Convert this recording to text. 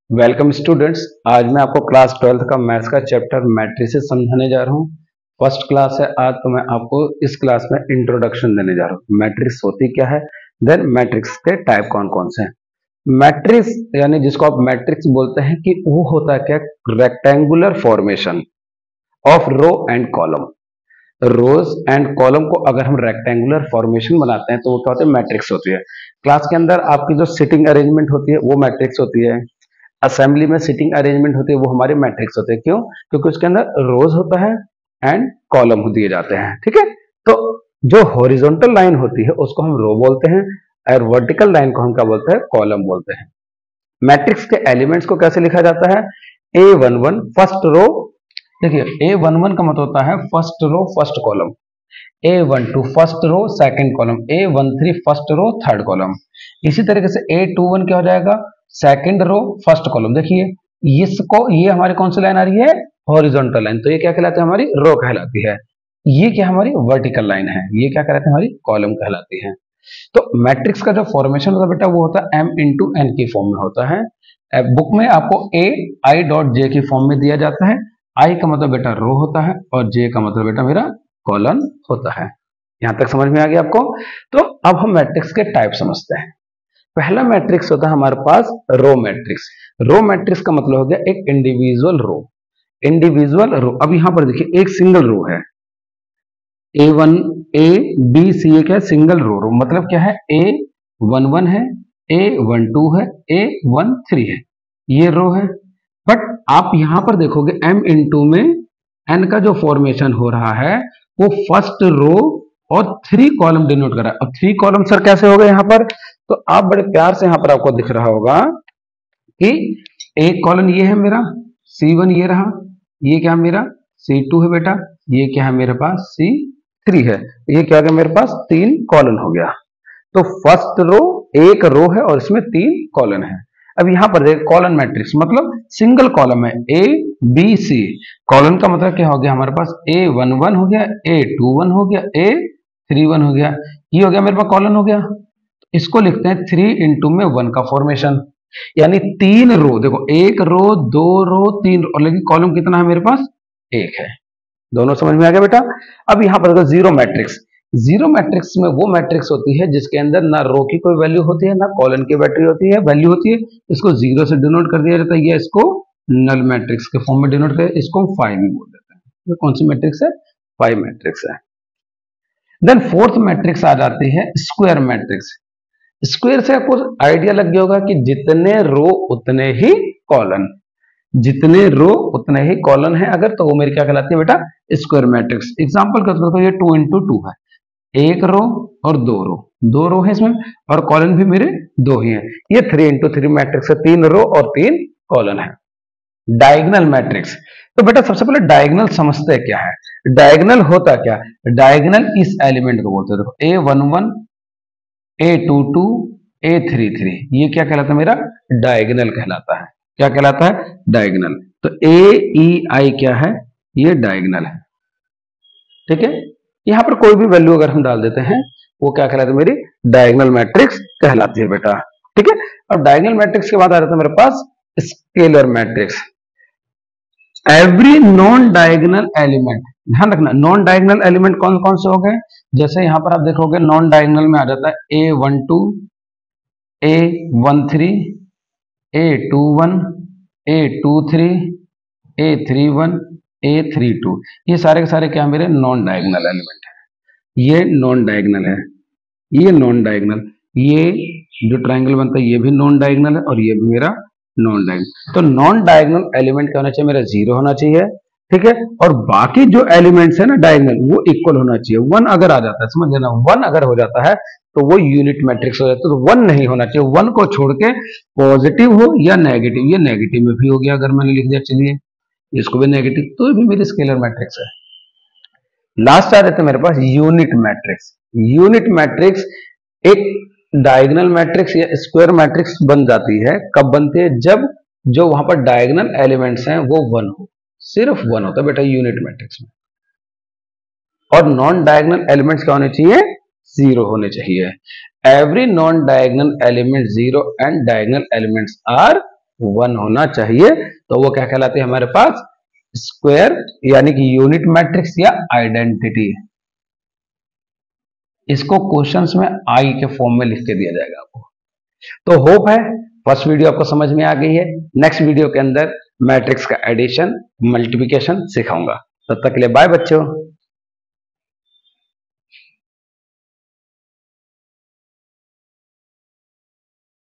Welcome students. आज मैं आपको क्लास 12th का मैथ्स का चैप्टर मैट्रिसेस समझाने जा रहा हूँ। फर्स्ट क्लास है आज, तो मैं आपको इस क्लास में इंट्रोडक्शन देने जा रहा हूँ। मैट्रिक्स होती क्या है, देन मैट्रिक्स के टाइप कौन कौन से हैं। मैट्रिक्स यानी जिसको आप मैट्रिक्स बोलते हैं कि वो होता है क्या, rectangular formation of row and column. Rows and column को अगर हम रेक्टेंगुलर फॉर्मेशन बनाते हैं तो वो क्या होता है, मैट्रिक्स होती है। क्लास के अंदर आपकी जो सिटिंग अरेंजमेंट होती है वो मैट्रिक्स होती है। असेंबली में सिटिंग अरेंजमेंट होती है वो हमारे मैट्रिक्स होते हैं। क्यों? क्योंकि उसके अंदर रोज होता है एंड कॉलम दिए जाते हैं। ठीक है, तो जो हॉरिजॉन्टल लाइन होती है उसको हम रो बोलते हैं और वर्टिकल लाइन को हम क्या बोलते हैं, कॉलम बोलते हैं। मैट्रिक्स के एलिमेंट्स को कैसे लिखा जाता है, A11 फर्स्ट रो। देखिए A11 का मतलब होता है first row first column, A12 first row second column, A13 first row third column. इसी तरीके से A21 क्या हो जाएगा, सेकंड रो फर्स्ट कॉलम। देखिए इसको, ये हमारी कौन सी लाइन आ रही है, हॉरिजॉन्टल लाइन, तो ये क्या कहलाती है, हमारी रो कहलाती है। ये क्या हमारी वर्टिकल लाइन है, ये क्या कहलाती है, हमारी कॉलम कहलाती है। तो मैट्रिक्स का जो फॉर्मेशन होता है बेटा वो होता है M×N की फॉर्म में होता है। बुक में आपको AI.J की फॉर्म में दिया जाता है। I का मतलब बेटा रो होता है और J का मतलब बेटा मेरा कॉलम होता है। यहां तक समझ में आ गया आपको? तो अब हम मैट्रिक्स के टाइप समझते हैं। पहला मैट्रिक्स होता है हमारे पास रो मैट्रिक्स। रो मैट्रिक्स का मतलब हो गया एक इंडिविजुअल रो। इंडिविजुअल रो, अब यहां पर देखिए एक सिंगल रो है, A1 A B C, ये क्या है, सिंगल रो। रो मतलब क्या है, A11 है, A12 है, A13 है, ये रो है। बट आप यहां पर देखोगे M में N का जो फॉर्मेशन हो रहा है वो फर्स्ट रो और 3 कॉलम डिनोट कर रहा है। अब 3 कॉलम सर कैसे हो गए यहाँ पर, तो आप बड़े प्यार से यहाँ पर आपको दिख रहा होगा कि एक कॉलम ये है मेरा C1, ये रहा, ये क्या मेरा C2 है बेटा, ये क्या है मेरे पास C3 है, ये क्या गया मेरे पास 3 कॉलम हो गया। तो फर्स्ट रो एक रो है और इसमें 3 कॉलम है। अब यहां पर देखिए कॉलम मैट्रिक्स मतलब सिंगल कॉलम है A B C। कॉलम का मतलब क्या हो गया, हमारे पास A11 हो गया, A21 हो गया, A31 हो गया, ये हो गया मेरे पास कॉलम हो गया। इसको लिखते हैं 3 × 1 का फॉर्मेशन, यानी 3 रो। देखो एक रो, 2 रो, 3 रो, और लेकिन कॉलम कितना है मेरे पास, एक है। दोनों समझ में आ गया बेटा? अब यहां पर देखो जीरो मैट्रिक्स। जीरो मैट्रिक्स में वो मैट्रिक्स होती है जिसके अंदर ना रो की कोई वैल्यू होती है ना कॉलम की बैटरी होती है, वैल्यू होती है। इसको जीरो से डिनोट कर दिया जाता है, या इसको नल मैट्रिक्स के फॉर्म में डिनोट कर, इसको हम 5 भी बोल देते हैं। ये कौन सी मैट्रिक्स है, 5 मैट्रिक्स है। देन फोर्थ मैट्रिक्स आ जाती है स्क्वायर मैट्रिक्स। स्क्वायर से आपको आइडिया लग गया होगा कि जितने रो उतने ही कॉलम, जितने रो उतने ही कॉलम है अगर, तो वो मेरी क्या कहलाती है बेटा, स्क्वायर मैट्रिक्स। एग्जांपल कर दो, तो ये 2 × 2 है, एक रो और 2 रो, 2 रो है इसमें और कॉलम भी मेरे 2 ही हैं। ये 3 × 3 मैट्रिक्स है, 3 रो और 3 कॉलम है। डायगोनल मैट्रिक्स, तो बेटा सबसे पहले डायगोनल समझते हैं क्या है। डायगोनल होता क्या, डायगोनल इस एलिमेंट को बोलते हैं। देखो A11 A22 A33, ये क्या कहलाता है, मेरा डायगोनल कहलाता है। क्या कहलाता है, डायगोनल। तो AEI क्या है, ये डायगोनल है। ठीक है, यहां पर कोई भी वैल्यू अगर हम डाल देते हैं वो क्या कहलाती है, मेरी डायगोनल मैट्रिक्स कहलाती है बेटा। ठीक है, अब डायगोनल मैट्रिक्स के बाद आ जाता है मेरे पास scalar matrix. Every non diagonal element, ध्यान रखना नॉन डायगोनल एलिमेंट कौन कौन से हो गए, जैसे यहां पर आप देखोगे नॉन डायगोनल में आ जाता है A12 A13 A21 A23 A31 A32, ये सारे के सारे क्या मेरे नॉन डायगोनल एलिमेंट है। ये नॉन डायगोनल है, ये नॉन डायगोनल, ये जो ट्रायंगल बनता है ये भी नॉन डायगोनल है और ये भी मेरा नॉन डायगोनल। तो नॉन डायगोनल एलिमेंट क्या होना चाहिए, मेरा 0 होना चाहिए। ठीक है, और बाकी जो एलिमेंट्स है ना डायगोनल, वो इक्वल होना चाहिए। 1 अगर आ जाता है, समझ लेना 1 अगर हो जाता है तो वो यूनिट मैट्रिक्स हो जाता है। तो 1 नहीं होना चाहिए, 1 को छोड़ के पॉजिटिव हो या नेगेटिव, ये नेगेटिव में भी हो गया अगर मैंने लिख दिया, चलिए इसको भी नेगेटिव, तो ये भी मेरी स्केलर मैट्रिक्स है। लास्ट आ जाते मेरे पास यूनिट मैट्रिक्स। यूनिट मैट्रिक्स एक डायगोनल मैट्रिक्स या स्क्वायर मैट्रिक्स बन जाती है, कब बनती है, जब जो वहां पर डायगोनल एलिमेंट्स हैं वो 1 हो, सिर्फ 1 होता है बेटा यूनिट मैट्रिक्स में। और नॉन डायगोनल एलिमेंट्स क्या होने चाहिए, 0 होने चाहिए। Every non diagonal element 0 and diagonal elements are 1 होना चाहिए, तो वो क्या कहलाती है हमारे पास, स्क्वायर यानी कि यूनिट मैट्रिक्स या आइडेंटिटी। इसको क्वेश्चंस में आई के फॉर्म में लिख के दिया जाएगा आपको। तो होप है फर्स्ट वीडियो आपको समझ में आ गई है। नेक्स्ट वीडियो के अंदर मैट्रिक्स का एडिशन, मल्टीप्लिकेशन सिखाऊंगा। तब तक के लिए बाय बच्चों।